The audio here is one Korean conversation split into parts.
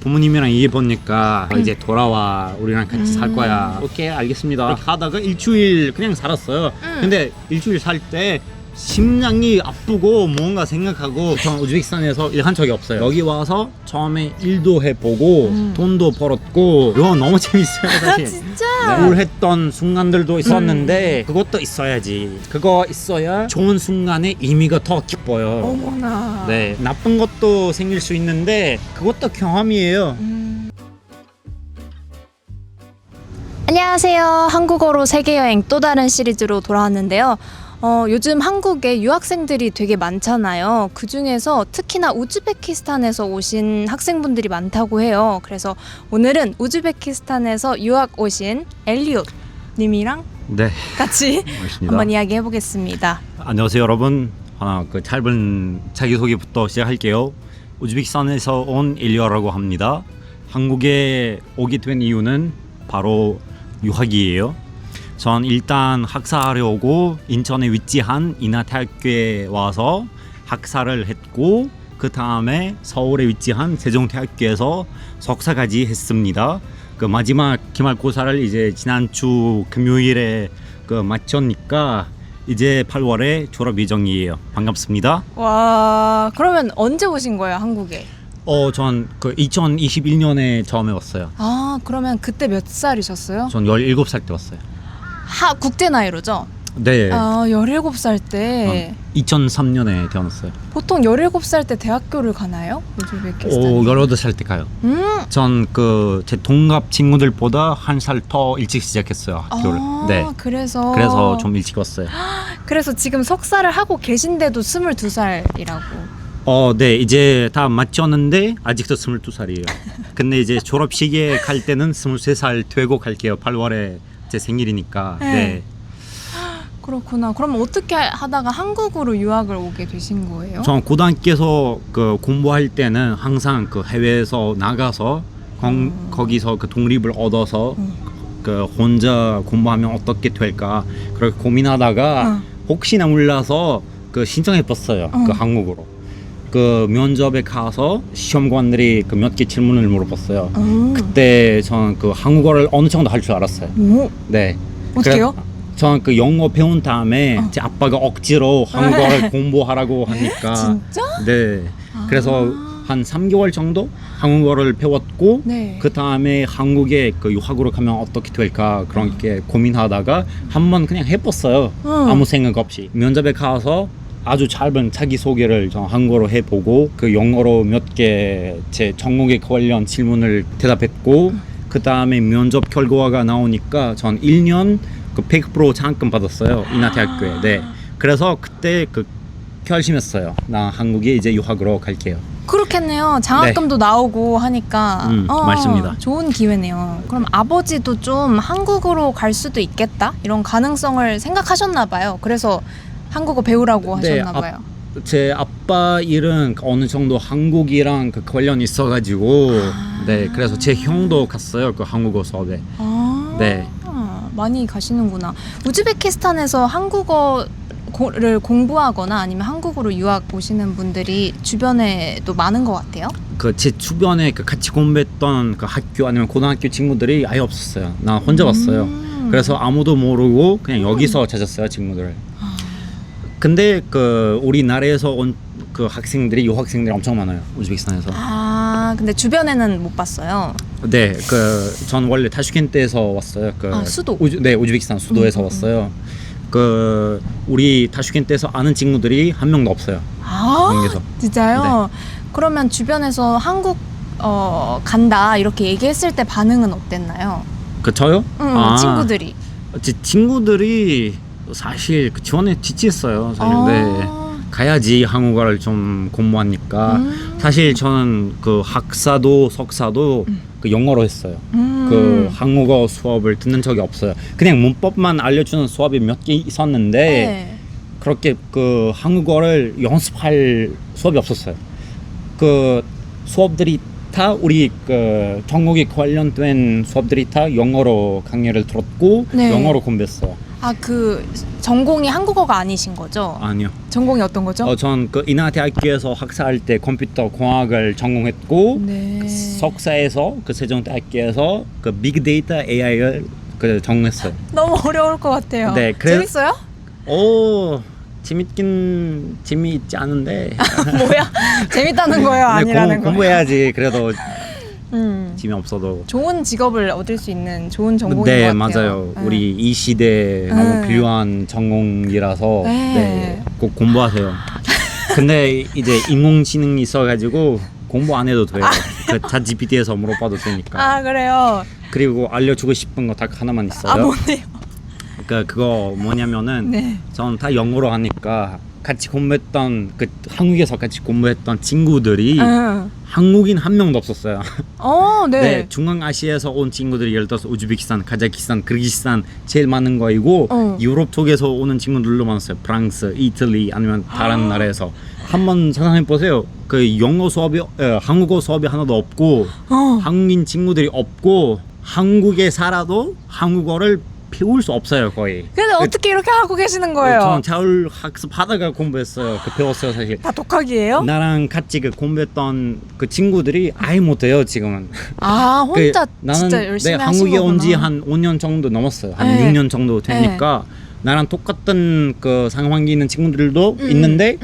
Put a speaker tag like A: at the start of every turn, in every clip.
A: 부모님이랑 얘기해보니까 이제 돌아와 우리랑 같이 살 거야. 오케이 알겠습니다. 이렇게 하다가 일주일 그냥 살았어요. 근데 일주일 살 때 심장이 아프고 뭔가 생각하고 전 우즈베키스탄에서 일한 적이 없어요. 여기 와서 처음에 일도 해보고 돈도 벌었고 이거 너무 재밌어요 사실.
B: 진짜?
A: 우울했던 순간들도 있었는데 그것도 있어야지. 그거 있어야 좋은 순간의 의미가 더 깊어요.
B: 어머나.
A: 네, 나쁜 것도 생길 수 있는데 그것도 경험이에요.
B: 안녕하세요. 한국어로 세계여행 또 다른 시리즈로 돌아왔는데요. 요즘 한국에 유학생들이 되게 많잖아요. 그 중에서 특히나 우즈베키스탄에서 오신 학생분들이 많다고 해요. 그래서 오늘은 우즈베키스탄에서 유학 오신 엘리옷 님이랑
A: 네,
B: 같이
A: 반갑습니다.
B: 한번 이야기해 보겠습니다.
A: 안녕하세요 여러분. 그 짧은 자기소개부터 시작할게요. 우즈베키스탄에서 온 엘리오라고 합니다. 한국에 오게 된 이유는 바로 유학이에요. 전 일단 학사하려고 인천에 위치한 인하대학교에 와서 학사를 했고 그 다음에 서울에 위치한 세종대학교에서 석사까지 했습니다. 그 마지막 기말고사를 이제 지난주 금요일에 마쳤으니까 이제 8월에 졸업 예정이에요. 반갑습니다.
B: 와, 그러면 언제 오신 거예요, 한국에?
A: 전 2021년에 처음에 왔어요.
B: 아, 그러면 그때 몇 살이셨어요?
A: 전 17살 때 왔어요.
B: 국제 나이로죠?
A: 네.
B: 17살 때
A: 2003년에 태어났어요.
B: 보통 17살 때 대학교를 가나요? 우즈베키스탄.
A: 18살 때 가요. 전 제 동갑 친구들보다 한 살 더 일찍 시작했어요, 학교를. 네. 그래서 좀 일찍 왔어요.
B: 그래서 지금 석사를 하고 계신데도 22살이라고.
A: 네, 이제 다 마쳤는데 아직도 22살이에요. 근데 이제 졸업식에 갈 때는 23살 되고 갈게요. 8월에 제 생일이니까. 네.
B: 그렇구나. 그럼 어떻게 하다가 한국으로 유학을 오게 되신 거예요?
A: 전 고등학교에서 공부할 때는 항상 해외에서 나가서 거기서 독립을 얻어서 혼자 공부하면 어떻게 될까 그렇게 고민하다가 혹시나 몰라서 신청해봤어요. 한국으로. 면접에 가서 시험관들이 몇 개 질문을 물어봤어요. 그때 전 한국어를 어느 정도 할 줄 알았어요. 네.
B: 어떻게요?
A: 전 영어 배운 다음에 제 아빠가 억지로 한국어를 공부하라고 하니까
B: 진짜?
A: 네. 그래서 한 3개월 정도 한국어를 배웠고
B: 네.
A: 그 다음에 한국에 유학으로 가면 어떻게 될까 그렇게 고민하다가 한번 그냥 해봤어요. 아무 생각 없이 면접에 가서 아주 짧은 자기소개를 한국어로 해보고 영어로 몇 개 제 전공에 관련 질문을 대답했고 그 다음에 면접 결과가 나오니까 전 1년 100% 장학금 받았어요. 인하대학교에. 네. 그래서 그때 결심했어요. 나 한국에 이제 유학으로 갈게요.
B: 그렇겠네요. 장학금도 나오고 하니까
A: 맞습니다.
B: 좋은 기회네요. 그럼 아버지도 좀 한국으로 갈 수도 있겠다? 이런 가능성을 생각하셨나 봐요. 그래서 한국어 배우라고 하셨나 봐요.
A: 제 아빠 일은 어느 정도 한국이랑 관련이 있어가지고 네, 그래서 제 형도 갔어요. 한국어 수업에. 네.
B: 많이 가시는구나. 우즈베키스탄에서 한국어를 공부하거나 아니면 한국으로 유학 오시는 분들이 주변에도 많은 것 같아요.
A: 제 주변에 같이 공부했던 학교 아니면 고등학교 친구들이 아예 없었어요. 나 혼자 왔어요. 그래서 아무도 모르고 그냥 여기서 찾았어요, 친구들을. 근데 우리나라에서 온 학생들이 유학생들이 엄청 많아요, 우즈베키스탄에서.
B: 근데 주변에는 못 봤어요.
A: 네, 전 원래 타슈켄트에서 왔어요.
B: 수도.
A: 네, 우즈베키스탄 수도에서 왔어요. 우리 타슈켄트에서 아는 친구들이 한 명도 없어요. 한국에서.
B: 진짜요? 네. 그러면 주변에서 한국 간다 이렇게 얘기했을 때 반응은 어땠나요?
A: 저요?
B: 친구들이.
A: 제 친구들이 사실 지원에 지치했어요. 사실. 네. 가야지 한국어를 좀 공부하니까. 사실 저는 학사도 석사도 영어로 했어요. 한국어 수업을 듣는 적이 없어요. 그냥 문법만 알려주는 수업이 몇 개 있었는데
B: 네.
A: 그렇게 한국어를 연습할 수업이 없었어요. 수업들이 다 우리 전공에 관련된 수업들이 다 영어로 강의를 들었고
B: 네.
A: 영어로 공부했어요.
B: 아, 그 전공이 한국어가 아니신 거죠?
A: 아니요.
B: 전공이 어떤 거죠?
A: 전 그 인하대학교에서 학사할 때 컴퓨터 공학을 전공했고
B: 네.
A: 석사에서 그 세종대학교에서 그 빅데이터 AI를 그 전공했어요.
B: 너무 어려울 것 같아요.
A: 네,
B: 재밌어요?
A: 오, 재밌긴 재미있지 않은데.
B: 뭐야? 재밌다는 거예요? 아니라는 거예요?
A: 공부해야지. 그래도
B: 음.
A: 재미없어도.
B: 좋은 직업을 얻을 수 있는 좋은 전공인 것
A: 네,
B: 같아요.
A: 맞아요.
B: 네.
A: 우리 이 시대에 너무 필요한 전공이라서
B: 네.
A: 네, 꼭 공부하세요. 근데 이제 인공지능이 있어가지고 공부 안 해도 돼요. 그 챗GPT에서 물어봐도 되니까.
B: 아, 그래요?
A: 그리고 알려주고 싶은 거 딱 하나만 있어요.
B: 아, 뭔데요?
A: 그거 뭐냐면은
B: 네.
A: 전 다 영어로 하니까 같이 공부했던 그 한국에서 같이 공부했던 친구들이
B: 응.
A: 한국인 한 명도 없었어요.
B: 네.
A: 네, 중앙아시아에서 온 친구들이 예를 들어서 우즈베키스탄, 카자흐스탄, 키르기스탄 제일 많은 거이고 유럽 쪽에서 오는 친구들도 많았어요. 프랑스, 이탈리 아니면 다른 나라에서 한번 상상해 보세요. 그 영어 수업이 한국어 수업이 하나도 없고 한국인 친구들이 없고 한국에 살아도 한국어를 배울 수 없어요 거의.
B: 근데 어떻게 이렇게 하고 계시는 거예요?
A: 저는 자율 학습하다가 공부했어요. 배웠어요 사실.
B: 다 독학이에요?
A: 나랑 같이 그 공부했던 그 친구들이 아예 못해요 지금은.
B: 아, 혼자
A: 나는
B: 진짜 열심히 하신
A: 한국에
B: 거구나.
A: 온 지 한 5년 정도 넘었어요. 한
B: 네.
A: 6년 정도 되니까 나랑 똑같은 그 상황이 있는 친구들도 있는데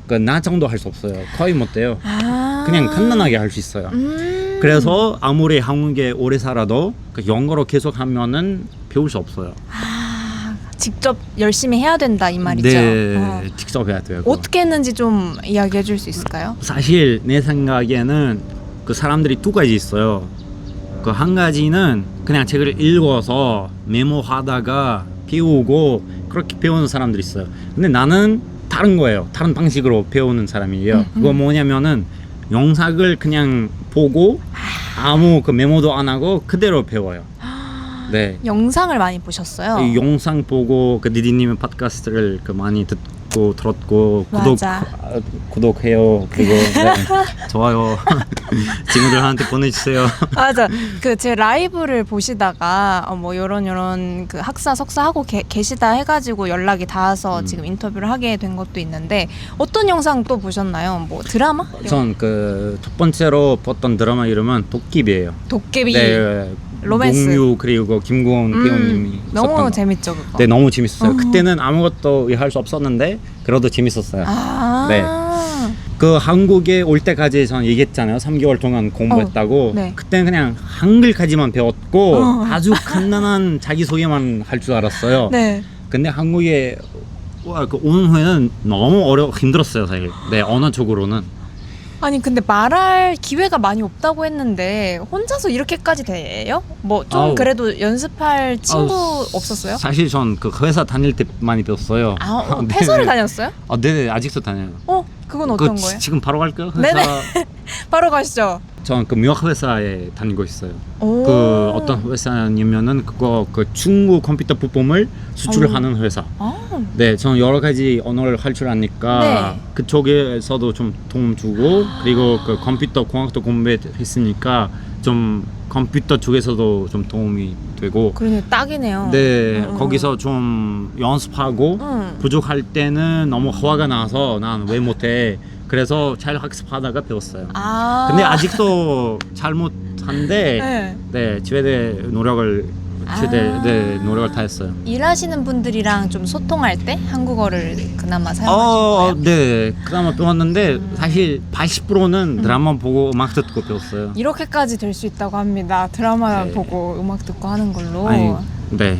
A: 그 나 정도 할 수 없어요. 거의 못해요.
B: 아.
A: 그냥 간단하게 할 수 있어요. 그래서 아무리 한국에 오래 살아도 그 영어로 계속 하면은 배울 수 없어요.
B: 아, 직접 열심히 해야 된다 이 말이죠.
A: 네, 직접 해야 돼요. 그거.
B: 어떻게 했는지 좀 이야기해 줄 수 있을까요?
A: 사실 내 생각에는 그 사람들이 두 가지 있어요. 그 한 가지는 그냥 책을 읽어서 메모하다가 배우고 그렇게 배우는 사람들이 있어요. 근데 나는 다른 거예요. 다른 방식으로 배우는 사람이에요. 그거 뭐냐면은 영상을 그냥 보고 아무 그 메모도 안 하고 그대로 배워요. 네.
B: 영상을 많이 보셨어요?
A: 이 영상 보고 그 디디님의 팟캐스트를 그 많이 듣고 들었고
B: 맞아.
A: 구독해요. 그리고 네, 좋아요. 친구들한테 보내주세요.
B: 맞아. 그 제 라이브를 보시다가 뭐 요런 그 학사 석사 하고 계시다 해가지고 연락이 닿아서 지금 인터뷰를 하게 된 것도 있는데 어떤 영상 또 보셨나요? 뭐 드라마?
A: 전 그 첫 번째로 봤던 드라마 이름은 도깨비예요.
B: 도깨비.
A: 네.
B: 로맨스.
A: 농유 그리고 김고은 배우님이
B: 너무
A: 썼던 거.
B: 재밌죠 그거.
A: 네, 너무 재밌었어요. 그때는 아무것도 할 수 없었는데 그래도 재밌었어요.
B: 아.
A: 네. 그 한국에 올 때까지 전 얘기했잖아요. 3개월 동안 공부했다고.
B: 네.
A: 그때는 그냥 한글까지만 배웠고
B: 아주
A: 간단한 자기소개만 할 줄 알았어요.
B: 네.
A: 근데 한국에 오는 후에는 너무 힘들었어요, 사실. 네, 언어적으로는.
B: 아니 근데 말할 기회가 많이 없다고 했는데 혼자서 이렇게까지 돼요? 뭐 좀 그래도 연습할 친구 없었어요?
A: 사실 전 그 회사 다닐 때 많이 배웠어요. 네.
B: 회사를 다녔어요?
A: 네, 아직도 다녀요.
B: 그건 어떤 거예요?
A: 지금 바로 갈까요? 회사.
B: 네네. 바로 가시죠.
A: 전 그 무역 회사에 다니고 있어요.
B: 오.
A: 그 어떤 회사냐면은 그거 그 중국 컴퓨터 부품을 수출하는 회사. 네, 저는 여러 가지 언어를 할 줄 아니까
B: 네.
A: 그쪽에서도 좀 도움 주고 그리고 그 컴퓨터 공학도 공부했으니까 좀 컴퓨터 쪽에서도 좀 도움이 되고.
B: 그러네, 딱이네요.
A: 네, 거기서 좀 연습하고 부족할 때는 너무 화가 나서 난 왜 못해. 그래서 잘 학습하다가 배웠어요. 근데 아직도 잘 못한데 네, 최대 노력을 다했어요.
B: 일하시는 분들이랑 좀 소통할 때 한국어를 그나마 사용하시는 거예요?
A: 네, 그나마 배웠는데 사실 80%는 드라마 보고 음악 듣고 배웠어요.
B: 이렇게까지 될 수 있다고 합니다. 드라마
A: 네.
B: 보고 음악 듣고 하는 걸로.
A: 아니, 네.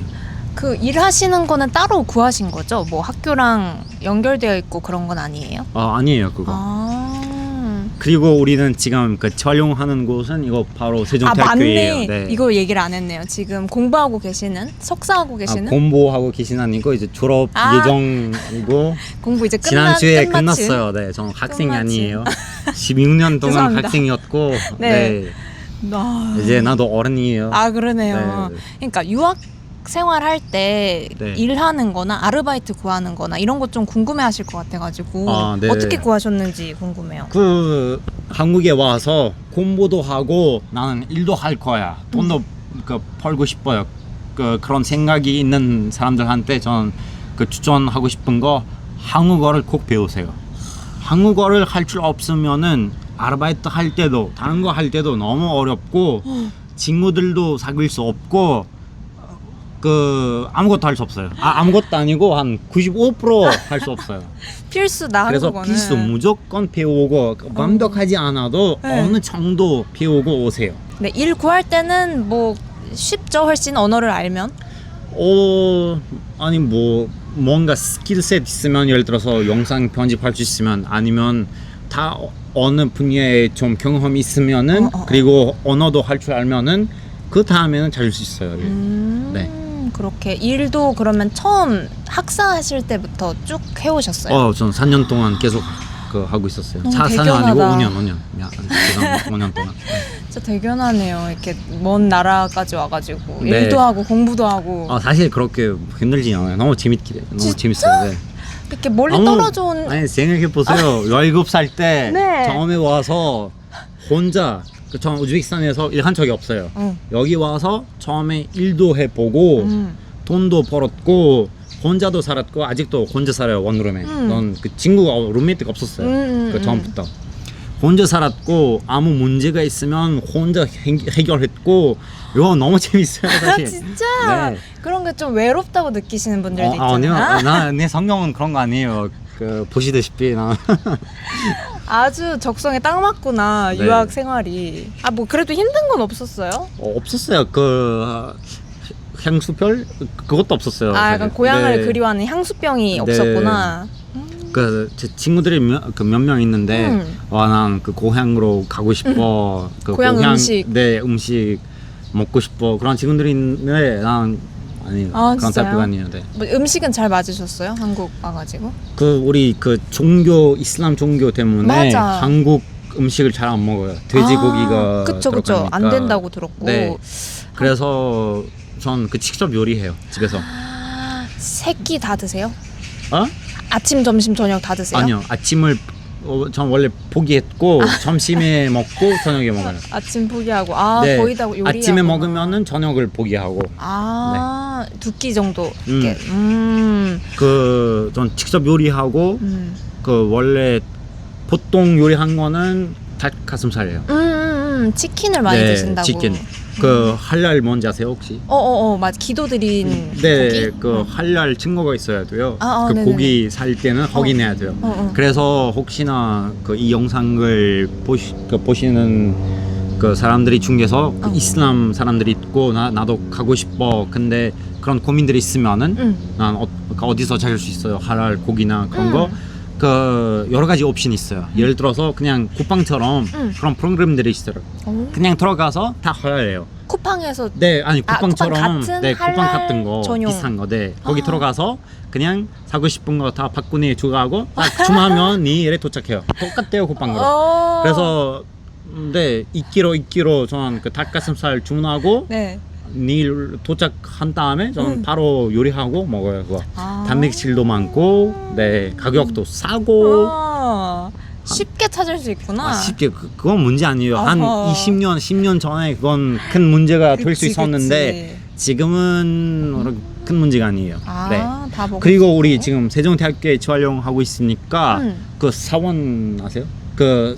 B: 그 일하시는 거는 따로 구하신 거죠? 뭐 학교랑 연결되어 있고 그런 건 아니에요?
A: 아니에요, 그거. 그리고 우리는 지금 그 촬영하는 곳은 이거 바로 세종대학교예요.
B: 맞네.
A: 네.
B: 이거 얘기를 안 했네요. 지금 공부하고 계시는, 석사하고 계시는
A: 공부하고 계신 아니고 이제 졸업 예정이고
B: 공부 이제
A: 지난주에
B: 끝마침.
A: 끝났어요. 네, 저는 학생이
B: 끝마침.
A: 아니에요. 16년 동안
B: 죄송합니다.
A: 학생이었고
B: 네.
A: 이제 나도 어른이에요.
B: 그러네요.
A: 네.
B: 그러니까 유학 생활할 때
A: 네.
B: 일하는 거나 아르바이트 구하는 거나 이런 것 좀 궁금해 하실 것 같아가지고
A: 네.
B: 어떻게 구하셨는지 궁금해요.
A: 그 한국에 와서 공부도 하고 나는 일도 할 거야. 돈도 그 벌고 싶어요. 그런 생각이 있는 사람들한테 저는 그 추천하고 싶은 거 한국어를 꼭 배우세요. 한국어를 할 줄 없으면은 아르바이트 할 때도 다른 거 할 때도 너무 어렵고 친구들도 사귈 수 없고 그 아무것도 할 수 없어요. 아무것도 아니고 한 95% 할 수 없어요.
B: 필수다
A: 그래서
B: 한국어는.
A: 필수 무조건 배우고 완벽하지 않아도
B: 네.
A: 어느 정도 배우고 오세요.
B: 네, 일 구할 때는 뭐 쉽죠. 훨씬 언어를 알면.
A: 아니 뭐 뭔가 스킬셋 있으면 예를 들어서 영상 편집할 수 있으면 아니면 다 어느 분야에 좀 경험이 있으면은 그리고 언어도 할 줄 알면은 그 다음에는 잘할 수 있어요. 네.
B: 그렇게 일도 그러면 처음 학사하실 때부터 쭉 해오셨어요?
A: 전 4년 동안 계속 그 하고 있었어요.
B: 너무
A: 4년 아니고
B: 대견하다.
A: 5년. 미안. 죄송합니다. 5년 동안.
B: 진짜 대견하네요. 이렇게 먼 나라까지 와가지고
A: 네.
B: 일도 하고 공부도 하고
A: 사실 그렇게 힘들지 않아요. 너무 너무 재밌어요. 네.
B: 이렇게 멀리
A: 너무-
B: 떨어져 온
A: 아니 생각해 보세요. 17살 때
B: 네.
A: 처음에 와서 혼자 저 우즈베키스탄에서 일한 적이 없어요. 여기 와서 처음에 일도 해보고 돈도 벌었고 혼자도 살았고 아직도 혼자 살아요. 원룸에. 넌 그 친구가 룸메이트가 없었어요. 그 처음부터 혼자 살았고 아무 문제가 있으면 혼자 해결했고 이거 너무 재밌어요. 사실.
B: 진짜
A: 네.
B: 그런 게 좀 외롭다고 느끼시는 분들도
A: 아니요.
B: 있잖아요.
A: 내 성경은 그런 거 아니에요. 그 보시다시피 나
B: 아주 적성에 딱 맞구나.
A: 네.
B: 유학 생활이. 뭐 그래도 힘든 건 없었어요?
A: 없었어요. 그 향수별 그것도 없었어요.
B: 약간
A: 사실.
B: 고향을
A: 네.
B: 그리워하는 향수병이
A: 네.
B: 없었구나.
A: 제 친구들이 몇 명 있는데 난 그 고향으로 가고 싶어. 그
B: 고향 음식.
A: 네, 음식 먹고 싶어. 그런 친구들이 있는데 난 아니에요. 그런
B: 진짜요?
A: 타입이 아니에요. 네.
B: 뭐 음식은 잘 맞으셨어요? 한국 와가지고?
A: 우리 그 종교 이슬람 종교 때문에
B: 맞아.
A: 한국 음식을 잘 안 먹어요. 돼지고기가
B: 그쵸.
A: 들어가니까.
B: 안 된다고 들었고.
A: 네. 그래서 전 그 직접 요리해요. 집에서.
B: 새끼 다 드세요?
A: 어?
B: 아침, 점심, 저녁 다 드세요?
A: 아니요. 아침을 전 원래 포기했고 점심에 먹고 저녁에 먹어요.
B: 아침 포기하고
A: 네.
B: 거의 다 요리하고
A: 아침에 먹으면은 저녁을 포기하고
B: 두 끼 정도 이렇게
A: 전 직접 요리하고 그 원래 보통 요리한 거는 닭가슴살이에요.
B: 치킨을 많이
A: 네,
B: 드신다고.
A: 치킨. 그 할랄 뭔지 아세요 혹시?
B: 맞아. 기도 드린
A: 네,
B: 고기?
A: 그 할랄 증거가 있어야 돼요. 그
B: 네네네.
A: 고기 살 때는 확인해야 돼요. 그래서 혹시나 그 이 영상을 보시는 그 사람들이 중에서 그 이슬람 사람들이 있고 나도 가고 싶어. 근데 그런 고민들이 있으면은 난 어디서 찾을 수 있어요? 할랄 고기나 그런 거. 그 여러 가지 옵션이 있어요. 예를 들어서 그냥 쿠팡처럼 그런 프로그램들이 있어요. 그냥 들어가서 다 할랄이에요.
B: 쿠팡에서
A: 네, 아니 쿠팡처럼
B: 쿠팡 같은
A: 네, 쿠팡
B: 할랄
A: 같은 거
B: 전용.
A: 비싼 거, 네, 거기 들어가서 그냥 사고 싶은 거 다 바꾸니 주고하고 딱 주문하면 네 일에 도착해요. 똑같대요 쿠팡으로. 그래서 네, 2kg 저는 그 닭가슴살 주문하고
B: 네.
A: 내일 도착한 다음에 저는 바로 요리하고 먹어요. 그거 단백질도 많고, 네, 가격도 싸고.
B: 쉽게 찾을 수 있구나.
A: 쉽게 그건 문제 아니에요. 한
B: 어허.
A: 20년, 10년 전에 그건 큰 문제가 될 수
B: 그치,
A: 있었는데 지금은 큰 문제가 아니에요. 네.
B: 다 먹을
A: 그리고
B: 수
A: 우리
B: 있고.
A: 지금 세종대학교에 재활용하고 있으니까 그 사원 아세요? 그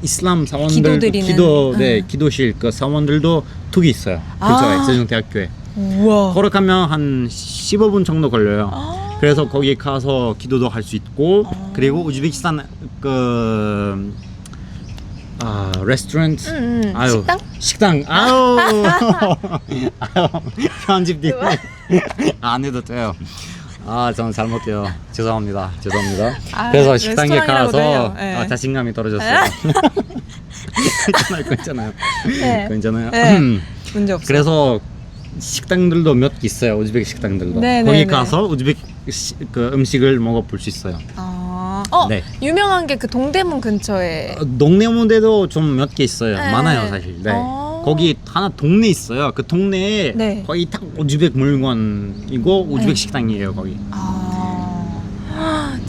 A: 이슬람 사원들
B: 기도 드리는.
A: 기도실 그 사원들도 두 개 있어요. 근처에 세종대학교에.
B: 우와.
A: 걸어가면 한 15분 정도 걸려요. 그래서 거기 가서 기도도 할 수 있고 그리고 우즈베키스탄 그 레스토랑트 아유,
B: 식당?
A: 아유 편집님 안 해도 돼요. 저는 잘못해요. 죄송합니다. 그래서 식당에
B: 레스토랑이라고
A: 가서
B: 해요. 네.
A: 자신감이 떨어졌어요. 괜찮아요.
B: 네.
A: 괜찮아요.
B: 네. 문제 없어요.
A: 그래서 식당들도 몇 개 있어요. 우즈베키 식당들도.
B: 네,
A: 거기
B: 네, 네.
A: 가서 우즈베키 그 음식을 먹어볼 수 있어요. 네.
B: 유명한 게 그 동대문 근처에.
A: 동네문데도 좀 몇 개 있어요.
B: 네.
A: 많아요 사실. 네. 거기 하나 동네 있어요. 그 동네에
B: 네.
A: 거의 다 우즈벡 물건이고 우즈벡 식당이에요 거기.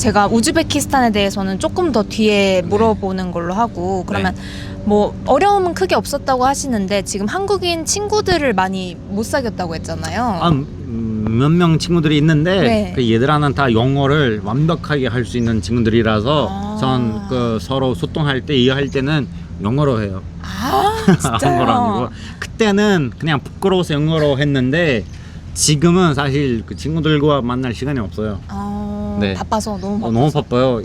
B: 제가 우즈베키스탄에 대해서는 조금 더 뒤에 물어보는 걸로 하고 그러면 뭐 어려움은 크게 없었다고 하시는데 지금 한국인 친구들을 많이 못 사귀었다고 했잖아요.
A: 몇 명 친구들이 있는데
B: 네.
A: 그 얘들아는 다 영어를 완벽하게 할 수 있는 친구들이라서 전 그 서로 소통할 때 이해할 때는 영어로 해요.
B: 아, 진짜요?
A: 한국어 아니고 그때는 그냥 부끄러워서 영어로 했는데 지금은 사실 그 친구들과 만날 시간이 없어요. 네.
B: 바빠서 너무 바빠서.
A: 너무 바빠요.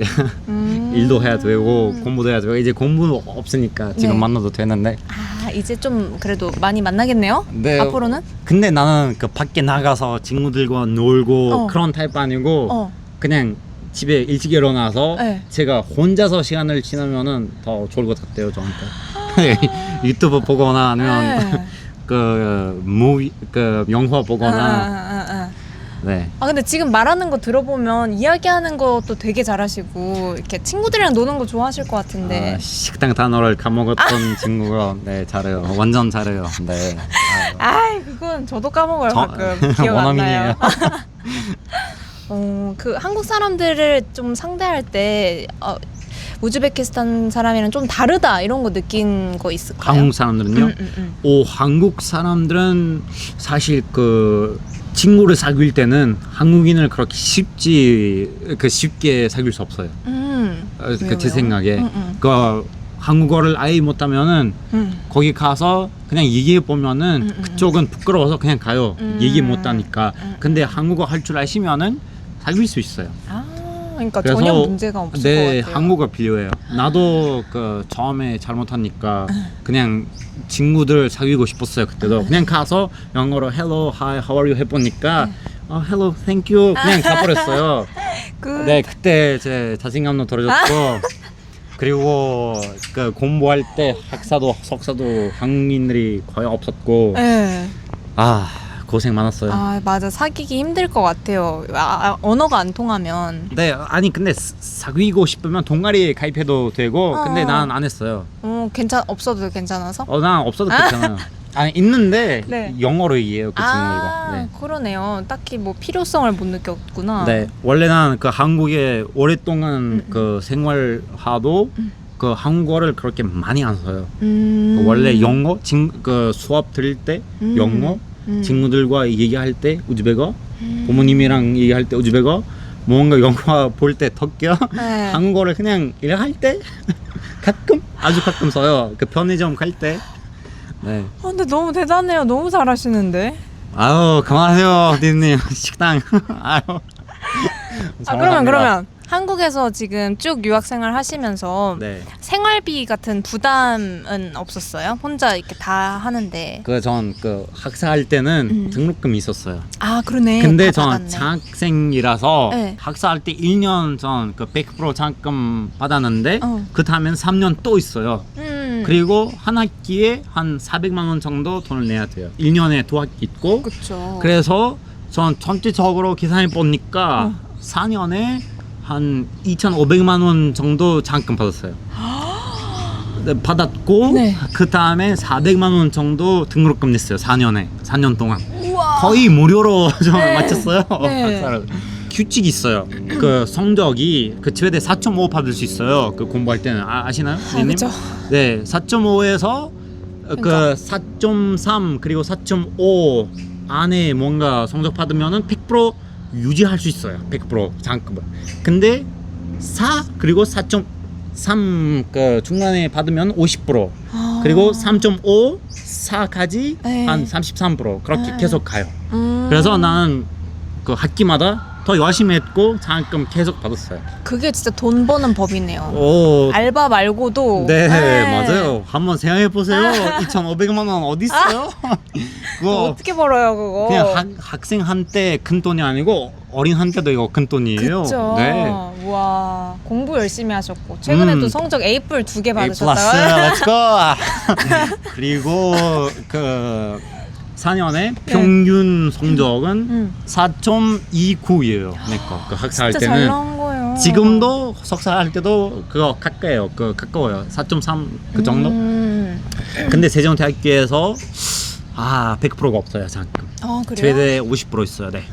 A: 일도 해야 되고 공부도 해야 되고 이제 공부 없으니까 지금
B: 네.
A: 만나도 되는데.
B: 아, 이제 좀 그래도 많이 만나겠네요?
A: 네.
B: 앞으로는?
A: 근데 나는 그 밖에 나가서 친구들과 놀고 그런 타입 아니고 그냥 집에 일찍 일어나서
B: 네.
A: 제가 혼자서 시간을 지나면은 더 좋을 것 같아요 저한테. 유튜브 보거나 아니면 그 무비 그 영화 보거나. 네.
B: 아 근데 지금 말하는 거 들어보면 이야기하는 것도 되게 잘하시고 이렇게 친구들이랑 노는 거 좋아하실 것 같은데.
A: 식당 단어를 까먹었던 친구가 네 잘해요. 완전 잘해요. 네.
B: 아이 그건 저도 까먹어요 가끔. 기억 안 나요.
A: 원어민이에요.
B: 그 한국 사람들을 좀 상대할 때 우즈베키스탄 사람이랑 좀 다르다 이런 거 느낀 거 있을까요?
A: 한국 사람들은요? 한국 사람들은 사실 그 친구를 사귈 때는 한국인을 그렇게 쉽게 사귈 수 없어요. 제 생각에 그 한국어를 아예 못하면은 거기 가서 그냥 얘기해 보면은 그쪽은 부끄러워서 그냥 가요. 얘기 못하니까. 근데 한국어 할 줄 아시면은 사귈 수 있어요.
B: 그러니까 전혀 문제가 없을 것 같아요.
A: 한국어 필요해요. 나도 그 처음에 잘못하니까 그냥 친구들 사귀고 싶었어요. 그때도 그냥 가서 영어로 hello, hi, how are you 해보니까 hello, thank you 그냥 가버렸어요. 네, 그때 제 자신감도 떨어졌고 그리고 그 공부할 때 학사도 석사도 한국인들이 거의 없었고 고생 많았어요.
B: 아 맞아 사귀기 힘들 것 같아요. 언어가 안 통하면.
A: 네, 아니 근데 사귀고 싶으면 동아리에 가입해도 되고 근데 난 안 했어요.
B: 없어도 괜찮아서?
A: 난 없어도 괜찮아요. 아니 있는데
B: 네.
A: 영어로 얘기해요 그 친구가. 네.
B: 그러네요. 딱히 뭐 필요성을 못 느꼈구나.
A: 네, 원래 난 그 한국에 오랫동안 그 생활하도 그 한국어를 그렇게 많이 안 써요. 원래 영어 그 수업 들을 때 영어 친구들과 얘기할 때 우즈베거 부모님이랑 얘기할 때 우즈베거 뭔가 영화 볼 때 터키어 한국어를 그냥 일할 때 가끔 아주 가끔 써요. 그 편의점 갈 때. 네.
B: 근데 너무 대단해요. 너무 잘하시는데.
A: 아유 그만하세요 디님 식당. 아유.
B: 그러면 한국에서 지금 쭉 유학생활 하시면서
A: 네.
B: 생활비 같은 부담은 없었어요? 혼자 이렇게 다 하는데.
A: 전 그 학사할 때는 등록금이 있었어요.
B: 아 그러네.
A: 근데
B: 다
A: 전
B: 받았네.
A: 장학생이라서
B: 네.
A: 학사할 때 1년 전 그 100% 장학금 받았는데 그 다음엔 3년 또 있어요. 그리고 한 학기에 한 400만 원 정도 돈을 내야 돼요. 1년에 두 학기 있고.
B: 그쵸.
A: 그래서 전 전체적으로 계산해 보니까 4년에 한 2,500만 원 정도 장학금 받았어요. 네, 받았고
B: 네.
A: 그 다음에 400만 원 정도 등록금 냈어요. 4년 동안.
B: 우와.
A: 거의 무료로 좀 마쳤어요.
B: 네.
A: 규칙이 있어요. 그 성적이 그 최대 4.5 받을 수 있어요. 그 공부할 때는 아시나요?
B: 그렇죠.
A: 네, 4.5에서 그 4.3 그리고 4.5 안에 뭔가 성적 받으면은 100% 유지할 수 있어요. 100% 장학금을. 근데 4 그리고 4.3 그 중간에 받으면 50% 그리고 3.5 4까지 한 33% 그렇게 계속 가요. 그래서 나는 그 학기마다 더 열심히 했고 장학금 계속 받았어요.
B: 그게 진짜 돈 버는 법이네요.
A: 오.
B: 알바 말고도.
A: 네, 맞아요. 한번 생각해 보세요. 2,500만 원 어디 있어요? 그거
B: 어떻게 벌어요 그거?
A: 그냥 학생한테 큰 돈이 아니고 어린한테도 이거 큰 돈이에요.
B: 그쵸.
A: 네.
B: 와 공부 열심히 하셨고 최근에 또 성적 A+ 2개
A: A+,
B: 받으셨다고요?
A: let's go. 그리고 그 4년에 평균 성적은 4.29예요. 그 학사할
B: 진짜
A: 때는
B: 잘 나온 거예요.
A: 지금도 석사할 때도 그거 가까워요. 가까워요. 4.3 그 정도. 근데 세종대학교에서 100%가 없어요 장학금.
B: 그래요?
A: 최대 50% 있어야 돼.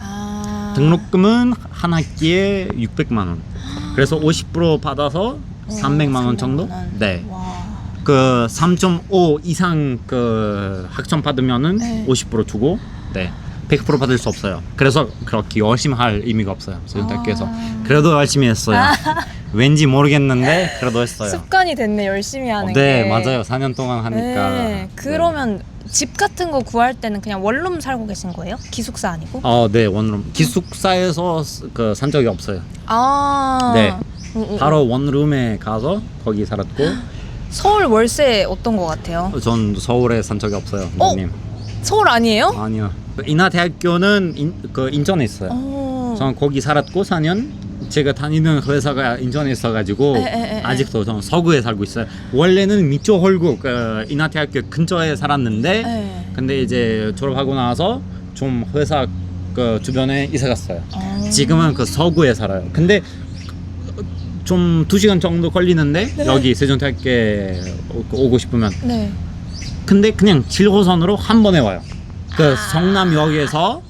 A: 등록금은 한 학기에 600만 원. 그래서 50% 받아서 300만 원 정도?
B: 300만 원.
A: 네.
B: 와.
A: 그 3.5 이상 그 학점 받으면은
B: 네.
A: 50% 주고, 네. 100% 받을 수 없어요. 그래서 그렇게 열심히 할 의미가 없어요. 세종대학교에서. 그래도 열심히 했어요. 왠지 모르겠는데 그래도 했어요.
B: 습관이 됐네, 열심히 하는 게.
A: 네, 맞아요. 4년 동안 하니까.
B: 네. 그러면 집 같은 거 구할 때는 그냥 원룸 살고 계신 거예요? 기숙사 아니고?
A: 네, 원룸. 기숙사에서 그 산 적이 없어요.
B: 아.
A: 네.
B: 응.
A: 바로 원룸에 가서 거기 살았고,
B: 서울 월세 어떤 거 같아요?
A: 전 서울에 산 적이 없어요,
B: 어?
A: 님.
B: 서울 아니에요?
A: 아니요. 인하대학교는 그 인천에 있어요. 저는 거기 살았고 4년. 제가 다니는 회사가 인천에 있어가지고 아직도 저는 서구에 살고 있어요. 원래는 미추 홀구 그 인하대학교 근처에 살았는데,
B: 네.
A: 근데 이제 졸업하고 나서 좀 회사 그 주변에 이사 갔어요. 지금은 그 서구에 살아요. 근데 좀 2시간 정도 걸리는데,
B: 네.
A: 여기 세종대학교에 오고 싶으면.
B: 네.
A: 근데 그냥 7호선으로 한 번에 와요. 그 성남역에서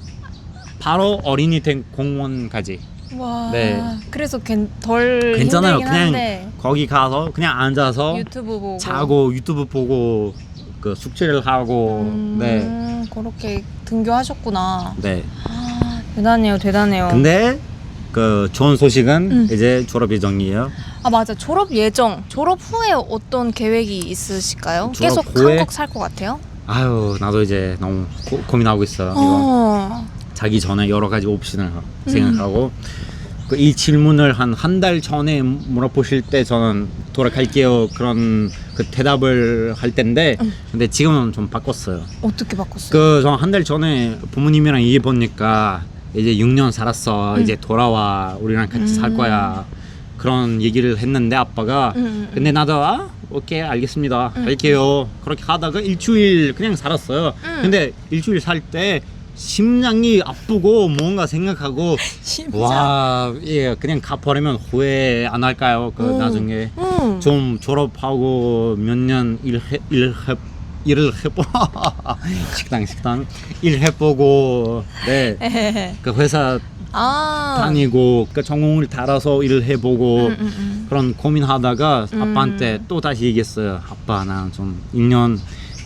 A: 바로 어린이대 공원까지.
B: 와.
A: 네.
B: 그래서 덜
A: 괜찮아요.
B: 힘들긴
A: 그냥
B: 한데
A: 거기 가서 그냥 앉아서
B: 유튜브 보고
A: 자고 유튜브 보고 그 숙제를 하고. 네.
B: 그렇게 등교하셨구나.
A: 네.
B: 아, 대단해요, 대단해요.
A: 근데 그 좋은 소식은
B: 음.
A: 이제 졸업 예정이에요.
B: 아, 맞아. 졸업 예정. 졸업 후에 어떤 계획이 있으실까요?
A: 졸업
B: 계속
A: 후에?
B: 한국 살 것 같아요?
A: 아유, 나도 이제 너무 고민하고 있어요. 이거 자기 전에 여러 가지 옵션을 생각하고, 그 이 질문을 한 달 전에 물어보실 때 저는 돌아갈게요 그런 그 대답을 할 텐데, 근데 지금은 좀 바꿨어요.
B: 어떻게 바꿨어요?
A: 그 저 한 달 전에 부모님이랑 얘기해 보니까 이제 6년 살았어. 이제 돌아와. 우리랑 같이 살 거야. 그런 얘기를 했는데 아빠가 근데 나도 오케이 알겠습니다. 갈게요. 그렇게 하다가 일주일 그냥 살았어요. 근데 일주일 살 때 심장이 아프고 뭔가 생각하고 와, 예, 그냥 가버리면 후회 안 할까요? 그 나중에 좀 졸업하고 몇 년 일을 해보 식당 일 해보고, 네, 그 회사 다니고 그 전공을 달아서 일을 해보고 그런 고민하다가 아빠한테 또 다시 얘기했어요. 아빠, 나 좀 1년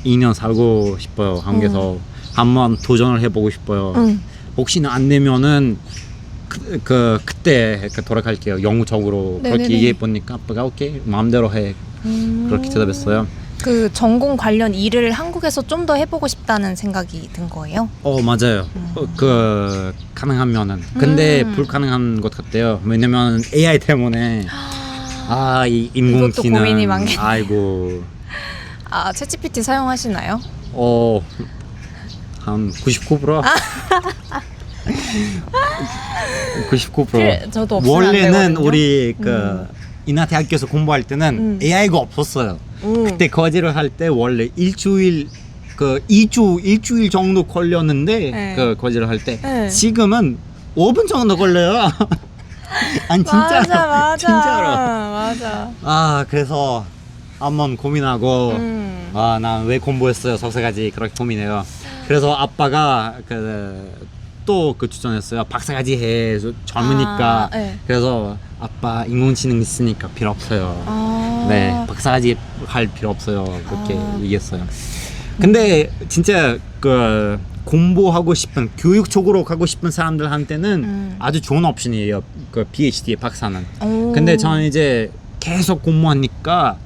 A: 2년 살고 싶어요. 한국에서 한번 도전을 해보고 싶어요. 혹시나 안 되면은 그때 돌아갈게요. 영구적으로.
B: 네네네.
A: 그렇게 얘기해 보니까 아빠가 오케이 마음대로 해. 그렇게 대답했어요.
B: 그 전공 관련 일을 한국에서 좀 더 해보고 싶다는 생각이 든 거예요?
A: 맞아요. 그 가능하면은. 근데 불가능한 것 같아요. 왜냐면 AI 때문에 이 인공지능.
B: 고민이 많겠네요.
A: 아이고.
B: 아, 챗GPT 사용하시나요?
A: 한 99%? 99%.
B: 저도 없으면 안
A: 원래는
B: 되거든요.
A: 우리 그 인하대학교에서 공부할 때는 AI가 없었어요. 그때 거지를 할 때 원래 일주일 그 2주 정도 걸렸는데,
B: 네.
A: 그 거지를 할 때
B: 네.
A: 지금은 5분 정도 걸려요. 아니 진짜로.
B: 맞아.
A: 진짜로. 그래서 한번 고민하고 난 왜 공부했어요 석사까지 그렇게 고민해요. 그래서 아빠가 또 추천했어요. 박사까지 해, 젊으니까.
B: 네.
A: 그래서 아빠 인공지능 있으니까 필요 없어요. 네, 박사까지 할 필요 없어요. 그렇게 얘기했어요. 근데 진짜 그 공부하고 싶은 교육 쪽으로 가고 싶은 사람들한테는 아주 좋은 옵션이에요. 그 PhD 박사는. 근데 저는 이제 계속 공부하니까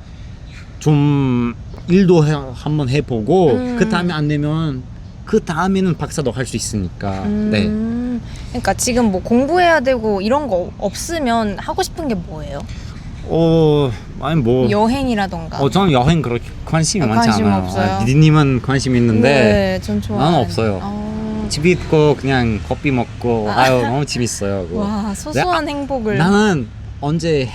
A: 좀 일도 한번 해보고 그 다음에 안 되면 그 다음에는 박사도 할 수 있으니까. 네.
B: 그러니까 지금 뭐 공부해야 되고 이런 거 없으면 하고 싶은 게 뭐예요?
A: 아니 뭐
B: 여행이라던가.
A: 저는 여행 그렇게 관심이 많지
B: 관심
A: 않아요.
B: 없어요?
A: 니님은 관심 있는데
B: 네, 전 좋아요.
A: 나는 없어요. 집 있고 그냥 커피 먹고 너무 재밌어요. 그거.
B: 와, 소소한 행복을.
A: 나는 언제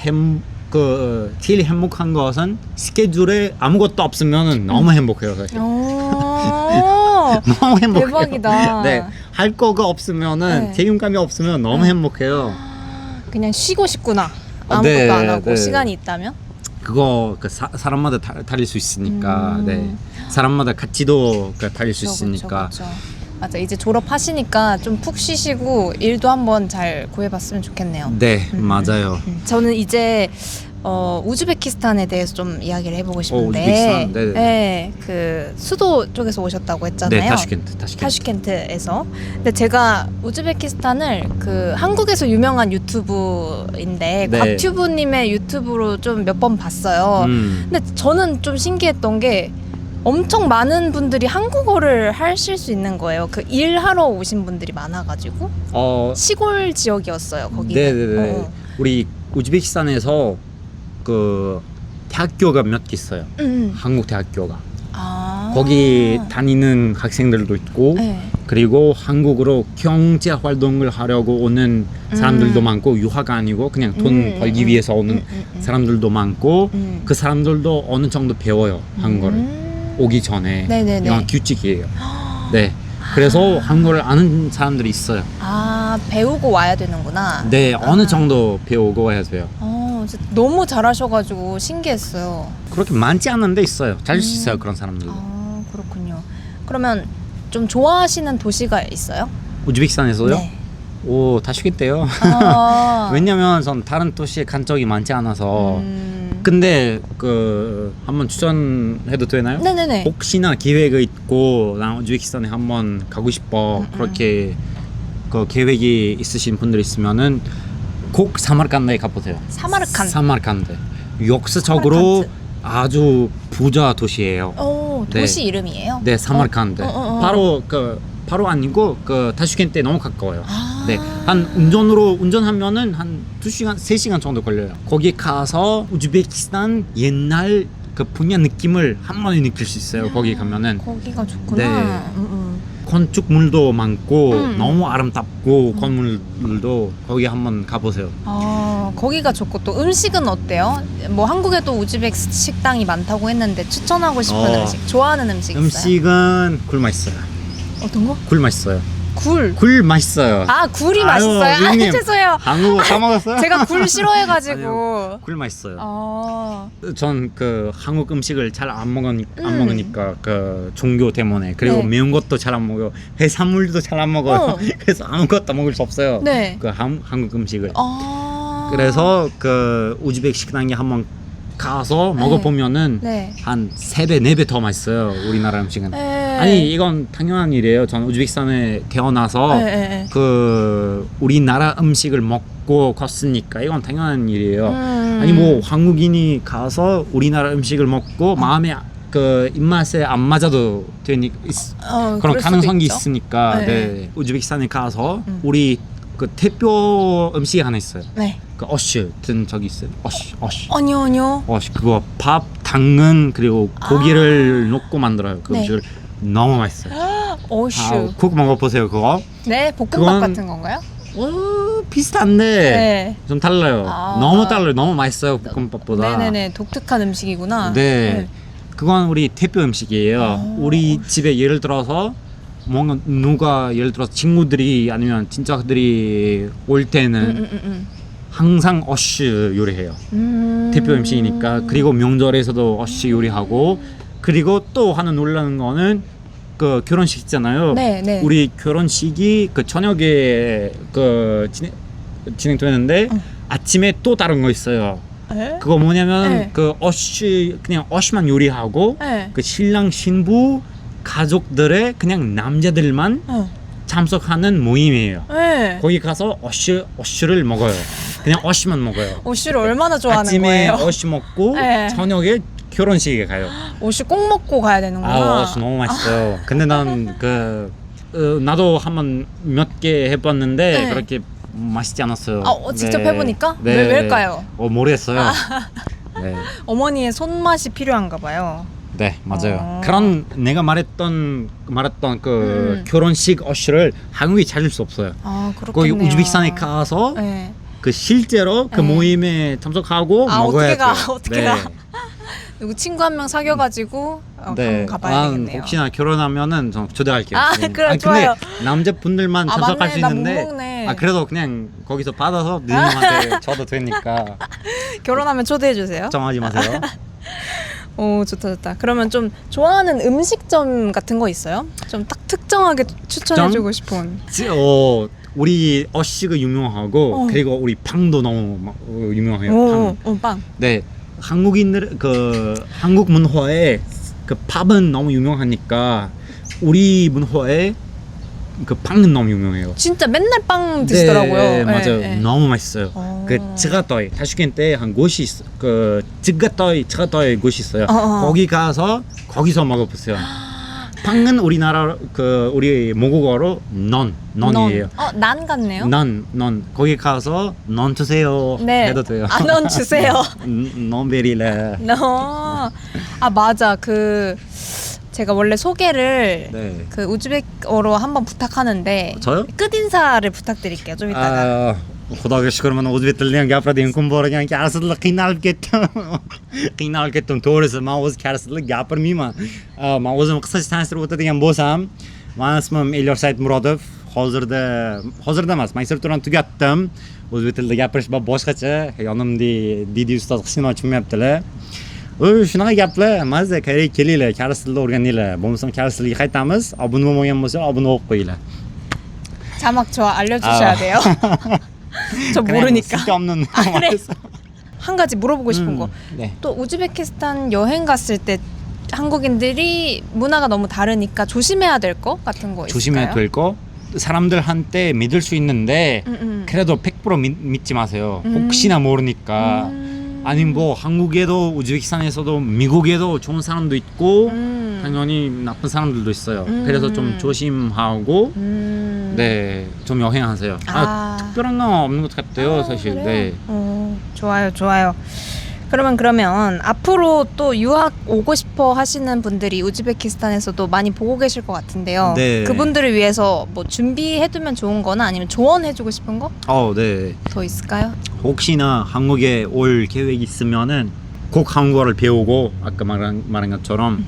A: 제일 행복한 것은 스케줄에 아무것도 없으면 너무 행복해요. 사실. 너무 행복해요.
B: 대박이다.
A: 네, 할 거가 없으면은
B: 네.
A: 책임감이 없으면 너무 행복해요.
B: 그냥 쉬고 싶구나. 아무것도
A: 네,
B: 안 하고
A: 네.
B: 시간이 있다면?
A: 그거 사람마다 달릴 수 있으니까. 네, 사람마다 가치도 달릴 수 있으니까.
B: 그쵸. 맞아. 이제 졸업하시니까 좀 푹 쉬시고 일도 한번 잘 구해봤으면 좋겠네요.
A: 네, 맞아요.
B: 저는 이제 우즈베키스탄에 대해서 좀 이야기를 해보고 싶은데,
A: 우즈베키스탄? 네네.
B: 네, 그 수도 쪽에서 오셨다고 했잖아요.
A: 네, 타슈켄트.
B: 타슈켄트에서. 근데 제가 우즈베키스탄을 그 한국에서 유명한 유튜브인데
A: 네.
B: 곽튜브님의 유튜브로 좀 몇 번 봤어요. 근데 저는 좀 신기했던 게 엄청 많은 분들이 한국어를 하실 수 있는 거예요. 그 일하러 오신 분들이 많아가지고 시골 지역이었어요. 거기는.
A: 네네네. 우리 우즈베키스탄에서 그 대학교가 몇 개 있어요. 한국 대학교가.
B: 아.
A: 거기 다니는 학생들도 있고
B: 네.
A: 그리고 한국으로 경제 활동을 하려고 오는 사람들도 많고 유학 아니고 그냥 돈 벌기 위해서 오는 사람들도 많고 그 사람들도 어느 정도 배워요 한국어를 오기 전에.
B: 네네네.
A: 이건 규칙이에요. 네. 그래서 한국어를 아는 사람들이 있어요.
B: 아, 배우고 와야 되는구나.
A: 네, 어느 정도 배우고 와야 돼요.
B: 진짜 너무 잘하셔가지고 신기했어요.
A: 그렇게 많지 않은데 있어요. 잘 수 있어요 그런 사람들도.
B: 아, 그렇군요. 그러면 좀 좋아하시는 도시가 있어요?
A: 우즈베키스탄에서요?
B: 네.
A: 오, 다 쉬겠대요.
B: 아.
A: 왜냐면 전 다른 도시에 간 적이 많지 않아서. 근데 그 한번 추천해도 되나요?
B: 네네네.
A: 혹시나 기회가 있고 나 우즈베키스탄에 한번 가고 싶어 그렇게 그 계획이 있으신 분들 있으면은 꼭 사마르칸드에 가보세요. 사마르칸드. 역사적으로
B: 사마르칸드.
A: 아주 부자 도시예요.
B: 네. 도시 이름이에요?
A: 네, 사마르칸드. 바로 아니고 그 타슈켄트에 너무 가까워요. 네, 한 운전하면은 한 2시간, 3시간 정도 걸려요. 거기 가서 우즈베키스탄 옛날 그 분야 느낌을 한 번에 느낄 수 있어요. 거기 가면은.
B: 거기가 좋구나.
A: 네. 건축물도 많고 너무 아름답고 건물들도 거기 한번 가보세요.
B: 거기가 좋고 또 음식은 어때요? 뭐 한국에도 우즈벡 식당이 많다고 했는데 추천하고 싶은 음식, 좋아하는 음식 있어요?
A: 음식은 굴 맛있어요.
B: 어떤 거?
A: 굴 맛있어요.
B: 굴
A: 맛있어요.
B: 아, 굴이 맛있어요?
A: 형님.
B: 죄송해요.
A: 한국어 다 먹었어요?
B: 제가 굴 싫어해가지고.
A: 아니요, 굴 맛있어요.
B: 아.
A: 전 그 한국 음식을 잘 안 먹으니까 그 종교 때문에 그리고
B: 네.
A: 매운 것도 잘 안 먹어요. 해산물도 잘 안 먹어요. 그래서 아무것도 먹을 수 없어요.
B: 네.
A: 그 한국 음식을. 그래서 그 우즈벡 식당에 한번 가서 먹어보면은
B: 네.
A: 한 3배, 4배 더 맛있어요. 우리나라 음식은.
B: 네.
A: 아니 이건 당연한 일이에요. 저는 우즈베키스탄에 태어나서
B: 네.
A: 그 우리나라 음식을 먹고 컸으니까 이건 당연한 일이에요. 아니 뭐 한국인이 가서 우리나라 음식을 먹고 마음에 그 입맛에 안 맞아도 되니 그런
B: 그럴
A: 가능성이
B: 수도 있죠.
A: 있으니까
B: 네.
A: 네. 우즈베키스탄에 가서 우리 그 대표 음식이 하나 있어요.
B: 네.
A: 그 어쉬 든 적이 있어요. 어쉬.
B: 아니요.
A: 그거 밥, 당근 그리고 고기를 넣고 만들어요. 그
B: 네.
A: 음식을 너무 맛있어요.
B: 어슈.
A: 꼭 먹어보세요 그거.
B: 네, 볶음밥
A: 그건-
B: 같은 건가요?
A: 비슷한데
B: 네.
A: 좀 달라요.
B: 아.
A: 너무 달라요. 너무 맛있어요 볶음밥보다.
B: 네네네, 독특한 음식이구나.
A: 네. 그건 우리 대표 음식이에요. 우리 집에 예를 들어서 뭔가 누가 예를 들어서 친구들이 아니면 친척들이 올 때는 항상 어쉬 요리해요. 대표 음식이니까. 그리고 명절에서도 어쉬 요리하고 그리고 또 하나 놀라는 거는 그 결혼식 있잖아요.
B: 네.
A: 우리 결혼식이 그 저녁에 그 진행되는데 아침에 또 다른 거 있어요.
B: 네?
A: 그거 뭐냐면
B: 네.
A: 그 그냥 어쉬만 요리하고
B: 네.
A: 그 신랑 신부 가족들의 그냥 남자들만 참석하는 모임이에요.
B: 네.
A: 거기 가서 어쉬를 먹어요. 그냥 어쉬만 먹어요.
B: 오슈를 얼마나 좋아하는
A: 아침에
B: 거예요?
A: 어쉬 먹고
B: 네.
A: 저녁에 결혼식에 가요.
B: 오슈 꼭 먹고 가야 되는구나.
A: 어쉬 너무 맛있어요. 근데 난 나도 한번 몇 개 해봤는데
B: 네.
A: 그렇게 맛있지 않았어요.
B: 직접 해보니까?
A: 네.
B: 왜일까요?
A: 모르겠어요. 네.
B: 어머니의 손맛이 필요한가 봐요.
A: 네, 맞아요. 그런 내가 말했던 그 결혼식 어쉬를 한국에 찾을 수 없어요.
B: 그렇겠네요.
A: 거기 우즈베키스탄에 가서
B: 네.
A: 그 실제로 그
B: 네.
A: 모임에 참석하고 먹어야
B: 어떻게 가?
A: 돼요.
B: 어떻게 가? 누구 친구 한 명 사귀어가지고 한번 가봐야 되겠네요.
A: 혹시나 결혼하면은 좀 초대할게요.
B: 그래, 좋아요.
A: 근데 남자분들만 참석할
B: 맞네.
A: 수
B: 나
A: 있는데
B: 못 먹네.
A: 그래도 그냥 거기서 받아서 누님한테 줘도 되니까
B: 결혼하면 초대해 주세요.
A: 걱정하지 마세요.
B: 오, 좋다, 좋다. 그러면 좀 좋아하는 음식점 같은 거 있어요? 좀 딱 특정하게 추천해주고 싶은.
A: 우리 어시가 유명하고 그리고 우리 빵도 너무 유명해요.
B: 오,
A: 빵.
B: 빵.
A: 네, 한국인들 한국 문화에 밥은 너무 유명하니까 우리 문화에 빵은 너무 유명해요.
B: 진짜 맨날 빵 드시더라고요.
A: 네, 맞아요.
B: 네.
A: 너무 맛있어요. 찌가또이 타슈켄때 한 곳이 있어. 찌가또이 곳이 있어요. 거기 가서 거기서 먹어보세요. 빵은 우리나라 우리 모국어로 넌이에요.
B: 난 같네요.
A: 넌 거기 가서 넌 주세요.
B: 네.
A: 해도 돼요.
B: 넌 주세요.
A: 넌 베리래.
B: 맞아. 제가 원래 소개를
A: 네.
B: 우즈벡어로 한번 부탁하는데
A: 저요?
B: 끝인사를 부탁드릴게요. 좀 이따가.
A: Xudoga shukur mana o'zbek tilida ham gapiradigan kun bor ekan, karsizlar qiynalib ketdim. To'g'risi, men o'zi karsizlar gapirmayman. Men o'zimni qisqacha tanishtirib o'tadigan bo'lsam, mening ismim Elyor Saidmurodov. Hozirda emas, magistraturani tugatdim. O'zbek tilida gapirish boshqacha. Yonimda Didi ustoz Husnino chiqmayaptilar. Shunaqa gaplar, mazza, kelinglar, karsuz tilni o'rganinglar. Bo'lmasam karsuz tilga qaytamiz. Obuna bo'lmagan bo'lsa, obuna bo'lib qo'yinglar.
B: 자막 저 알려주셔야 돼요. 저 모르니까.
A: 쓸데없는
B: 그래. 한 가지 물어보고 싶은 거.
A: 네.
B: 또 우즈베키스탄 여행 갔을 때 한국인들이 문화가 너무 다르니까 조심해야 될 거 같은 거 있을까요?
A: 조심해야 될 거? 사람들한테 믿을 수 있는데 그래도 100% 믿지 마세요. 혹시나 모르니까. 아니면 뭐 한국에도 우즈베키스탄에서도 미국에도 좋은 사람도 있고 당연히 나쁜 사람들도 있어요. 그래서 좀 조심하고 네, 좀 여행하세요. 특별한 건 없는 것 같아요, 사실.
B: 그래요?
A: 네.
B: 좋아요. 그러면 앞으로 또 유학 오고 싶어 하시는 분들이 우즈베키스탄에서도 많이 보고 계실 것 같은데요.
A: 네.
B: 그분들을 위해서 뭐 준비해두면 좋은 거나 아니면 조언해주고 싶은 거?
A: 네.
B: 더 있을까요?
A: 혹시나 한국에 올 계획이 있으면은 꼭 한국어를 배우고 아까 말한 것처럼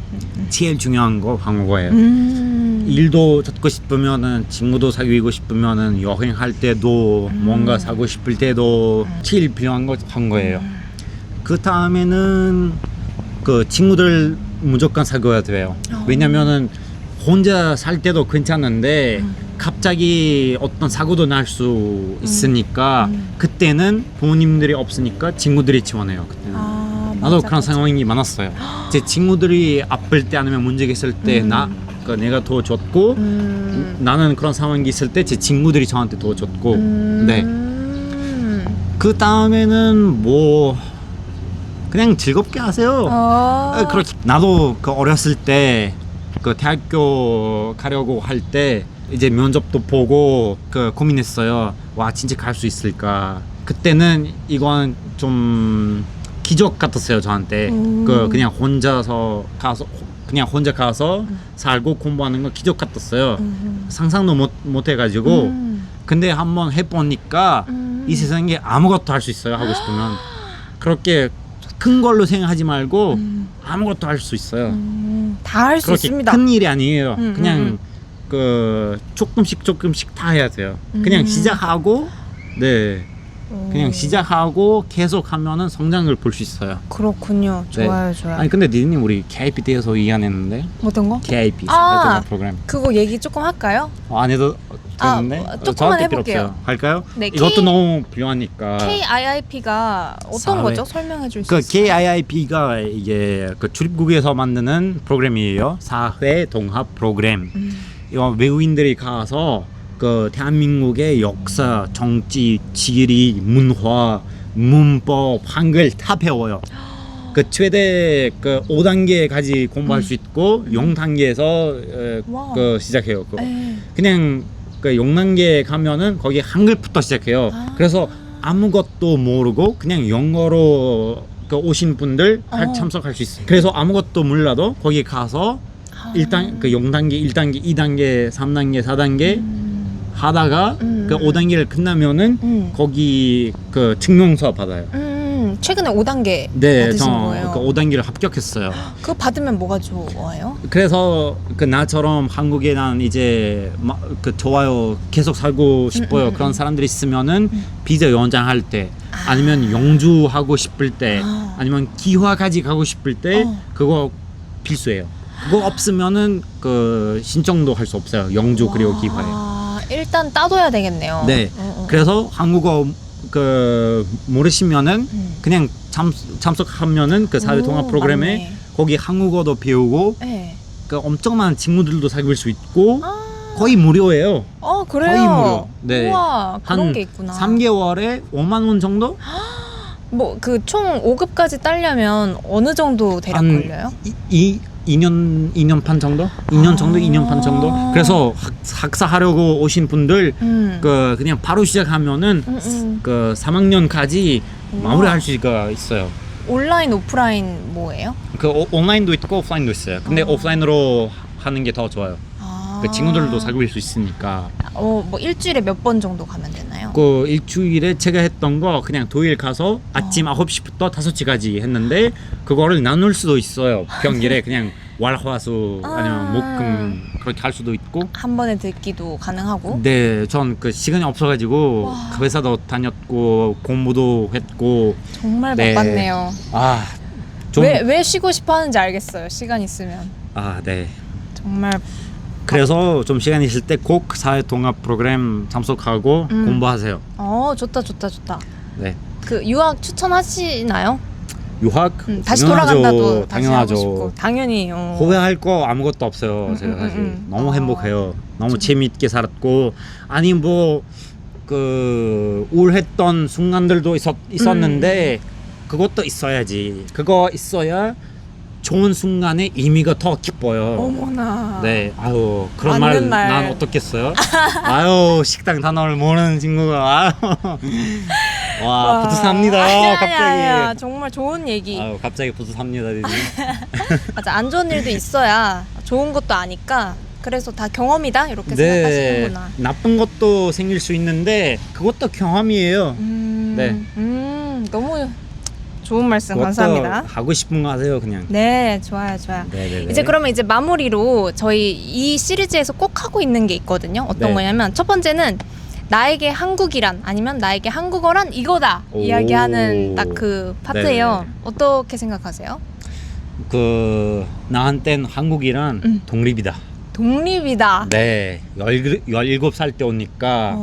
A: 제일 중요한 거 한국어예요. 일도 찾고 싶으면은 친구도 사귀고 싶으면은 여행할 때도 뭔가 사고 싶을 때도 제일 필요한 거 한국어예요. 그 다음에는 친구들 무조건 사귀어야 돼요. 왜냐면은 혼자 살 때도 괜찮은데 갑자기 어떤 사고도 날 수 있으니까 그때는 부모님들이 없으니까 친구들이 지원해요. 그때는. 나도 그런 상황이 많았어요. 제 친구들이 아플 때 아니면 문제가 있을 때 내가 도와줬고 나는 그런 상황이 있을 때 제 친구들이 저한테 도와줬고 네. 그 다음에는 뭐 그냥 즐겁게 하세요. 그렇게 나도 어렸을 때 대학교 가려고 할 때 이제 면접도 보고 고민했어요. 와, 진짜 갈 수 있을까? 그때는 이건 좀 기적 같았어요, 저한테. 그냥 혼자 가서 살고 공부하는 건 기적 같았어요. 상상도 못 해가지고. 근데 한번 해보니까 이 세상에 아무것도 할 수 있어요, 하고 싶으면. 그렇게 큰 걸로 생각하지 말고 아무것도 할 수 있어요.
B: 다 할 수 있습니다.
A: 큰 일이 아니에요. 그냥 조금씩 다 해야 돼요. 그냥 시작하고 네. 그냥 시작하고 계속 하면은 성장을 볼 수 있어요.
B: 그렇군요. 좋아요.
A: 아니 근데 니님 우리 KIP 대해서 얘기 안 했는데?
B: 어떤 거?
A: KIP 프로그램.
B: 그거 얘기 조금 할까요?
A: 안 해도 되는데?
B: 조금만 해볼게요.
A: 할까요?
B: 네,
A: 이것도 너무 필요하니까.
B: KIIP가 어떤 거죠? 설명해 줄 수 있어요?
A: KIIP가 이게 출입국에서 만드는 프로그램이에요. 사회 동합 프로그램. 이거 외국인들이 가서 대한민국의 역사, 정치, 지리, 문화, 문법, 한글 다 배워요. 최대 5단계까지 공부할 수 있고 0단계에서 시작해요. 그냥 0단계 가면은 거기 한글부터 시작해요. 그래서 아무것도 모르고 그냥 영어로 오신 분들 참석할 수 있어요. 그래서 아무것도 몰라도 거기 가서 0단계, 1단계, 2단계, 3단계, 4단계 하다가 5단계를 끝나면은 거기 증명서 받아요.
B: 최근에 5단계
A: 네,
B: 받으신
A: 저
B: 거예요.
A: 그 5단계를 합격했어요.
B: 그거 받으면 뭐가 좋아요?
A: 그래서 그 나처럼 한국에 난 이제 그 좋아요 계속 살고 싶어요. 그런 사람들이 있으면은 비자 연장할 때 아니면 영주 하고 싶을 때 아니면 기화까지 가고 싶을 때 그거 필수예요. 그거 없으면은 그 신청도 할 수 없어요. 영주 그리고 기화에.
B: 일단 따둬야 되겠네요.
A: 네. 그래서 한국어 그 모르시면은 그냥 참석하면은 그 사회 통합 프로그램에
B: 맞네.
A: 거기 한국어도 배우고
B: 네.
A: 그 엄청 많은 친구들도 사귈 수 있고 거의 무료예요.
B: 그래요?
A: 거의 무료. 네.
B: 우와, 그런
A: 한
B: 게 있구나.
A: 3개월에 5만 원 정도?
B: 뭐 그 총 5급까지 따려면 어느 정도 대략
A: 한
B: 걸려요?
A: 2년 반 정도? 2년 정도? 2년 반 정도? 그래서 학사 하려고 오신 분들 그 그냥 바로 시작하면은 그 3학년까지 마무리할 수가 있어요.
B: 온라인 오프라인 뭐예요?
A: 그 온라인도 있고 오프라인도 있어요. 근데 오프라인으로 하는 게 더 좋아요. 그 친구들도 사귈 수 있으니까.
B: 뭐 일주일에 몇 번 정도 가면 되나요?
A: 그 일주일에 제가 했던 거 그냥 토요일 가서 아침 9시부터 5시까지 했는데 그거를 나눌 수도 있어요. 평일에 그냥 월화수 아니면 목금 그렇게 할 수도 있고.
B: 한 번에 듣기도 가능하고.
A: 네, 전 그 시간이 없어가지고 그 회사도 다녔고 공부도 했고.
B: 정말
A: 네.
B: 바빴네요.
A: 좀
B: 왜 쉬고 싶어 하는지 알겠어요. 시간 있으면.
A: 네.
B: 정말.
A: 그래서 좀 시간 있을 때 꼭 사회 통합 프로그램 참석하고 공부하세요.
B: 좋다.
A: 네.
B: 그 유학 추천하시나요?
A: 유학
B: 다시
A: 당연하죠.
B: 돌아간다도 다시
A: 당연하죠.
B: 하고 싶고. 당연히.
A: 후회할 거 아무것도 없어요. 제가 사실 너무 행복해요. 너무 재미있게 살았고 아니 뭐 그 우울했던 순간들도 있었는데 그것도 있어야지. 그거 있어야 좋은 순간에 의미가 더 깊어요.
B: 어머나.
A: 네, 아유 그런 말
B: 맞는 말.
A: 난 어떻겠어요? 아유 식당 단어를 모르는 친구가 와 뿌듯합니다. 갑자기.
B: 아니야. 정말 좋은 얘기.
A: 아유 갑자기 뿌듯합니다.
B: 맞아. 안 좋은 일도 있어야 좋은 것도 아니까. 그래서 다 경험이다 이렇게 생각하시는구나.
A: 나쁜 것도 생길 수 있는데 그것도 경험이에요. 네.
B: 너무 좋은 말씀
A: 그것도
B: 감사합니다.
A: 하고 싶은 거 하세요 그냥.
B: 네, 좋아요.
A: 네네네.
B: 이제 그러면 이제 마무리로 저희 이 시리즈에서 꼭 하고 있는 게 있거든요. 어떤
A: 네.
B: 거냐면 첫 번째는 나에게 한국이란 아니면 나에게 한국어란 이거다 이야기하는 딱 그 파트예요.
A: 네.
B: 어떻게 생각하세요?
A: 그 나한텐 한국이란 독립이다.
B: 독립이다.
A: 네, 17살 때 오니까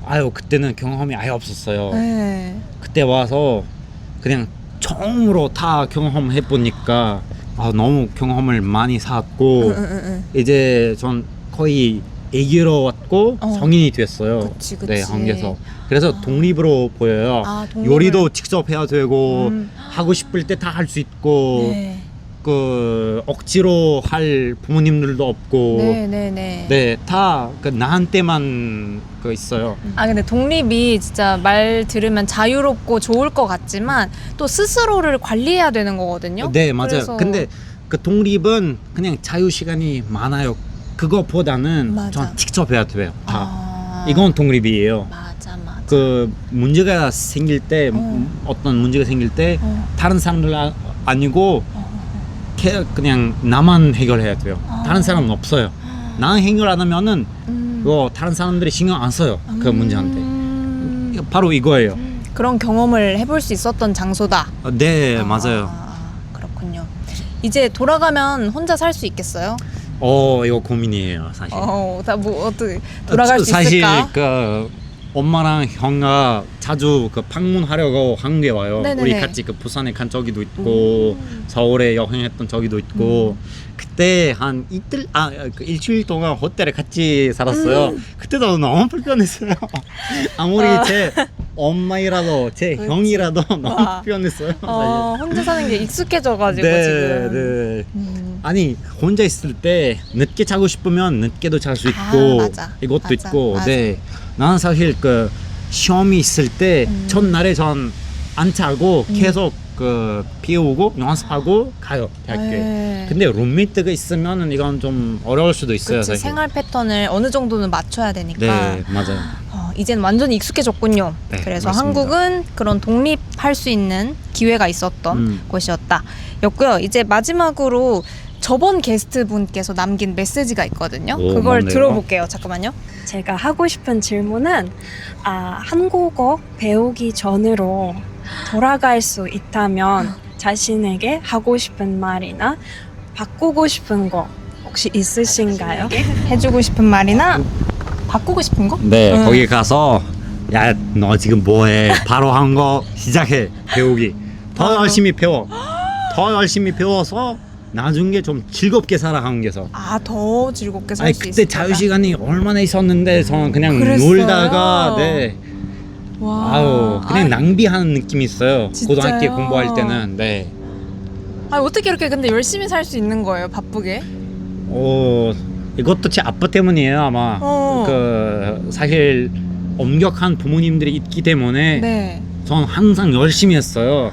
A: 아유 그때는 경험이 아예 없었어요.
B: 네.
A: 그때 와서 그냥 처음으로 다 경험해 보니까 너무 경험을 많이 쌓았고 이제 전 거의 애기로 왔고 성인이 됐어요.
B: 그치.
A: 네, 한국에서. 그래서 독립으로 보여요.
B: 독립을.
A: 요리도 직접 해야 되고 하고 싶을 때 다 할 수 있고
B: 네.
A: 그 억지로 할 부모님들도 없고
B: 네.
A: 다 그 나한테만 그 있어요.
B: 근데 독립이 진짜 말 들으면 자유롭고 좋을 것 같지만 또 스스로를 관리해야 되는 거거든요.
A: 네, 맞아요.
B: 그래서
A: 근데 그 독립은 그냥 자유 시간이 많아요. 그거보다는
B: 맞아.
A: 전 직접 해야 돼요. 다. 이건 독립이에요.
B: 맞아.
A: 그 문제가 생길 때 어떤 문제가 생길 때 다른 사람들 아니고 그냥 나만 해결해야 돼요. 다른 사람은 없어요. 나는 해결 안 하면은 그거 다른 사람들이 신경 안 써요. 그 문제한테. 바로 이거예요.
B: 그런 경험을 해볼 수 있었던 장소다.
A: 네, 맞아요.
B: 그렇군요. 이제 돌아가면 혼자 살 수 있겠어요?
A: 이거 고민이에요, 사실.
B: 어떻게 돌아갈 수
A: 사실
B: 있을까?
A: 그 엄마랑 형과 자주 그 방문하려고 한국에 와요.
B: 네네네.
A: 우리 같이 그 부산에 간 적이도 있고 서울에 여행했던 적이도 있고 그때 한 이틀 그 일주일 동안 호텔에 같이 살았어요. 그때도 너무 불편했어요. 아무리 제 엄마이라도 제
B: 그렇지.
A: 형이라도 너무 불편했어요.
B: 혼자 사는 게 익숙해져가지고 지금.
A: 아니 혼자 있을 때 늦게 자고 싶으면 늦게도 잘 수 있고
B: 맞아.
A: 이것도
B: 맞아.
A: 있고
B: 맞아.
A: 네 나는 사실 그 시험이 있을 때 첫날에 전 안 자고 계속 그 배우고 연습하고 가요 대학교에.
B: 네.
A: 근데 룸메이트가 있으면은 이건 좀 어려울 수도 있어요.
B: 그치,
A: 사실.
B: 생활 패턴을 어느 정도는 맞춰야 되니까.
A: 네 맞아요.
B: 이젠 완전히 익숙해졌군요.
A: 네,
B: 그래서
A: 맞습니다.
B: 한국은 그런 독립 할 수 있는 기회가 있었던 곳이었다. 였고요. 이제 마지막으로 저번 게스트 분께서 남긴 메시지가 있거든요.
A: 오,
B: 그걸
A: 뭔데요?
B: 들어볼게요. 잠깐만요.
C: 제가 하고 싶은 질문은 한국어 배우기 전으로 돌아갈 수 있다면 자신에게 하고 싶은 말이나 바꾸고 싶은 거 혹시 있으신가요?
B: 해주고 싶은 말이나 바꾸고 싶은 거?
A: 네, 거기 가서 야, 너 지금 뭐해? 바로 한거 시작해. 배우기. 더 열심히 배워. 더 열심히 배워서 나중에 좀 즐겁게 살아 한국에서.
B: 더 즐겁게 살
A: 아니
B: 수
A: 그때
B: 있을
A: 자유
B: 거다.
A: 시간이 얼마나 있었는데 저는 그냥
B: 그랬어요?
A: 놀다가 네.
B: 와.
A: 아우 그냥 낭비하는 느낌이 있어요.
B: 진짜요?
A: 고등학교 공부할 때는 네.
B: 어떻게 이렇게 근데 열심히 살 수 있는 거예요? 바쁘게?
A: 이것도 제 아빠 때문이에요 아마. 그 사실 엄격한 부모님들이 있기 때문에
B: 네.
A: 전 항상 열심히 했어요.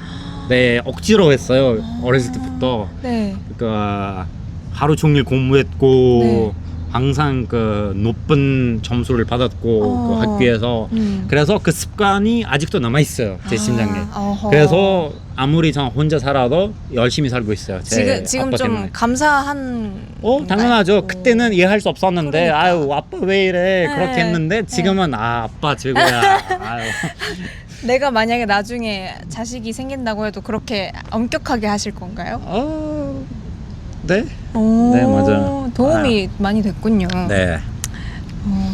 A: 네 억지로 했어요 어렸을 때부터.
B: 네.
A: 그 하루 종일 공부했고
B: 네.
A: 항상 그 높은 점수를 받았고 그 학교에서 그래서 그 습관이 아직도 남아 있어요 제 심장에.
B: 어허.
A: 그래서 아무리 저 혼자 살아도 열심히 살고 있어요. 제
B: 지금
A: 아빠
B: 좀
A: 때문에.
B: 감사한.
A: 당연하죠. 그때는 이해할 수 없었는데
B: 그러니까.
A: 아유 아빠 왜 이래
B: 네.
A: 그렇게 했는데 지금은 아빠 최고야. 아유.
B: 내가 만약에 나중에 자식이 생긴다고 해도 그렇게 엄격하게 하실 건가요?
A: 네.
B: 오,
A: 네, 맞아요.
B: 도움이 많이 됐군요.
A: 네.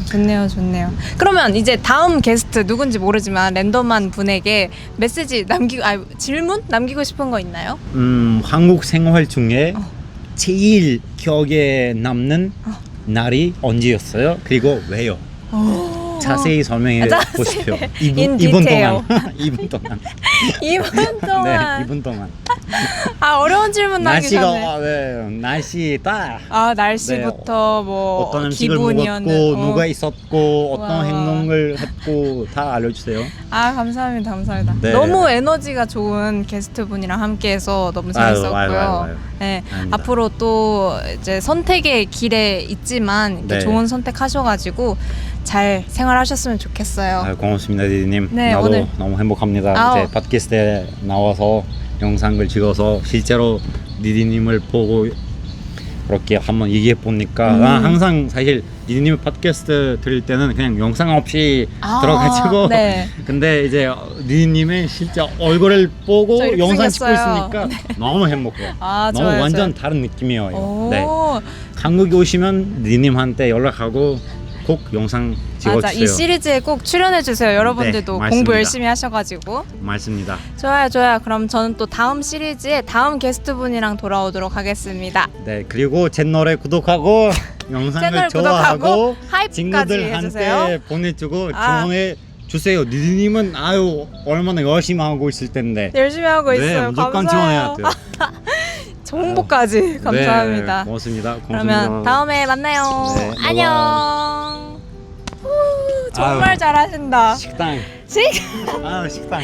B: 좋네요, 좋네요. 그러면 이제 다음 게스트 누군지 모르지만 랜덤한 분에게 메시지 질문 남기고 싶은 거 있나요?
A: 한국 생활 중에 제일 기억에 남는 날이 언제였어요? 그리고 왜요? 자세히 설명해 보십시오.
B: In
A: 2분
B: detail.
A: 동안. 2분 동안.
B: 2분 동안.
A: 네, 2분 동안.
B: 어려운 질문 남기셨네.
A: 날씨가 네, 날씨 딱
B: 날씨부터 뭐
A: 어떤 음식을
B: 기분이었는.
A: 먹었고 누가 있었고 어떤
B: 와.
A: 행동을 했고 다 알려주세요.
B: 감사합니다, 감사합니다.
A: 네.
B: 너무 에너지가 좋은 게스트 분이랑 함께해서 너무 재밌었고요.
A: 아유.
B: 네,
A: 아닙니다.
B: 앞으로 또 이제 선택의 길에 있지만 이렇게
A: 네.
B: 좋은 선택하셔가지고 잘 생활하셨으면 좋겠어요.
A: 고맙습니다 디디님.
B: 네,
A: 나도
B: 오늘-
A: 너무 행복합니다.
B: 아우.
A: 이제 팟캐스트에 나와서 영상을 찍어서 실제로 디디님을 보고 그렇게 한번 얘기해 보니까 난 항상 사실 디디님 팟캐스트 들을 때는 그냥 영상 없이 들어가지고
B: 네.
A: 근데 이제 디디님의 실제 얼굴을 보고
B: 저 이렇게
A: 영상 찍고
B: 생겼어요.
A: 있으니까 너무 행복해요. 너무
B: 좋아요,
A: 완전
B: 좋아요.
A: 다른 느낌이에요. 이거.
B: 오,
A: 네. 한국에 오시면 디디님한테 연락하고 꼭 영상
B: 맞아.
A: 찍어주세요.
B: 이 시리즈에 꼭 출연해 주세요. 여러분들도
A: 네,
B: 공부
A: 맞습니다.
B: 열심히 하셔가지고.
A: 맞습니다.
B: 좋아요. 그럼 저는 또 다음 시리즈에 다음 게스트 분이랑 돌아오도록 하겠습니다.
A: 네 그리고 채널에 구독하고 영상을
B: 채널
A: 좋아하고
B: 구독하고 하이프까지
A: 친구들한테
B: 해주세요.
A: 보내주고 조언해 주세요. 디디님은 얼마나 열심히 하고 있을 텐데.
B: 열심히 하고
A: 네
B: 있어요.
A: 무조건
B: 감사해요.
A: 지원해야 돼요.
B: 정보까지 감사합니다.
A: 네, 고맙습니다.
B: 그러면 다음에 만나요.
A: 네,
B: 안녕. 후, 정말
A: 아유.
B: 잘하신다.
A: 식당.
B: 식?
A: 식당.